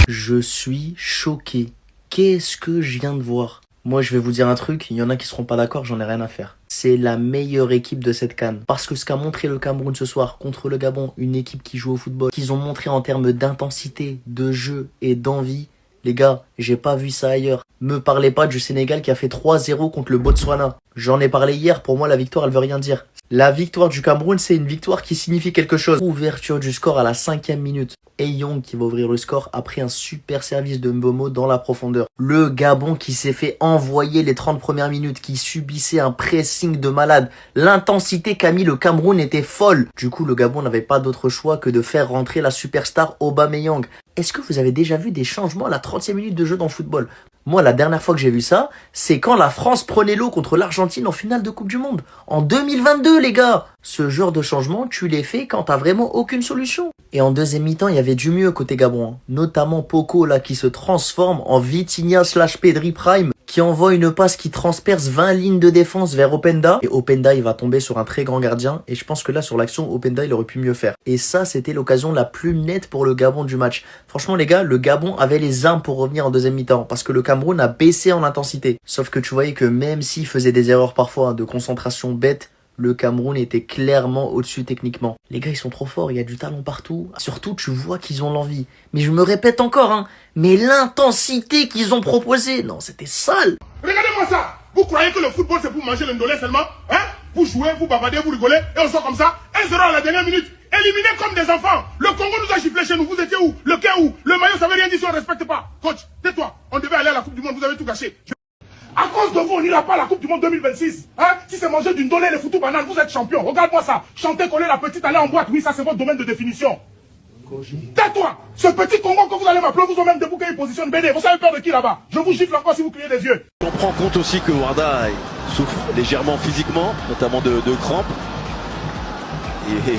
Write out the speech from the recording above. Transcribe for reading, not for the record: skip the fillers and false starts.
Je suis choqué. Qu'est-ce que je viens de voir? Moi, je vais vous dire un truc, il y en a qui seront pas d'accord, j'en ai rien à faire. C'est la meilleure équipe de cette CAN. Parce que ce qu'a montré le Cameroun ce soir contre le Gabon, une équipe qui joue au football, qu'ils ont montré en termes d'intensité, de jeu et d'envie, les gars, j'ai pas vu ça ailleurs. Me parlez pas du Sénégal qui a fait 3-0 contre le Botswana. J'en ai parlé hier, pour moi la victoire elle veut rien dire. La victoire du Cameroun, c'est une victoire qui signifie quelque chose. Ouverture du score à la 5e minute. Young qui va ouvrir le score après un super service de Mbomo dans la profondeur. Le Gabon qui s'est fait envoyer les 30 premières minutes, qui subissait un pressing de malade. L'intensité qu'a mis le Cameroun était folle. Du coup, le Gabon n'avait pas d'autre choix que de faire rentrer la superstar Aubameyang. Est-ce que vous avez déjà vu des changements à la 30e minute de jeu dans le football? Moi, la dernière fois que j'ai vu ça, c'est quand la France prenait l'eau contre l'Argentine en finale de Coupe du Monde. En 2022, les gars. Ce genre de changement, tu les fais quand t'as vraiment aucune solution. Et en deuxième mi-temps, il y avait du mieux côté Gabon. Hein. Notamment Poko, là, qui se transforme en Vitinha / Pedri Prime, qui envoie une passe qui transperce 20 lignes de défense vers Openda. Et Openda, il va tomber sur un très grand gardien. Et je pense que là, sur l'action, Openda, il aurait pu mieux faire. Et ça, c'était l'occasion la plus nette pour le Gabon du match. Franchement, les gars, le Gabon avait les armes pour revenir en deuxième mi-temps. Parce que le Cameroun a baissé en intensité. Sauf que tu voyais que même s'il faisait des erreurs parfois de concentration bête, le Cameroun était clairement au-dessus techniquement. Les gars, ils sont trop forts, il y a du talent partout. Surtout, tu vois qu'ils ont l'envie. Mais je me répète encore, hein, mais l'intensité qu'ils ont proposée, non, c'était sale. Regardez-moi ça. Vous croyez que le football, c'est pour manger le ndolé seulement? Hein? Vous jouez, vous bavardez, vous rigolez, et on sort comme ça. 1-0 à la dernière minute. Éliminés comme des enfants. Le Congo nous a giflé chez nous. Vous étiez où? Le quai où? Le maillot, ça veut rien dire si on ne respecte pas. Coach, tais-toi. On devait aller à la Coupe du Monde, vous avez tout gâché. À cause de vous, on n'ira pas à la Coupe du Monde 2026. Hein? Si c'est manger d'une dolée, les foutus bananes, vous êtes champion. Regarde-moi ça. Chanter, coller la petite, aller en boîte. Oui, ça c'est votre domaine de définition. Tais-toi. Ce petit Congo que vous allez m'appeler, vous ont même debout qu'il positionne BD. Vous savez peur de qui là-bas? Je vous gifle encore si vous criez des yeux. On prend compte aussi que Wanda souffre légèrement physiquement, notamment de crampes. Et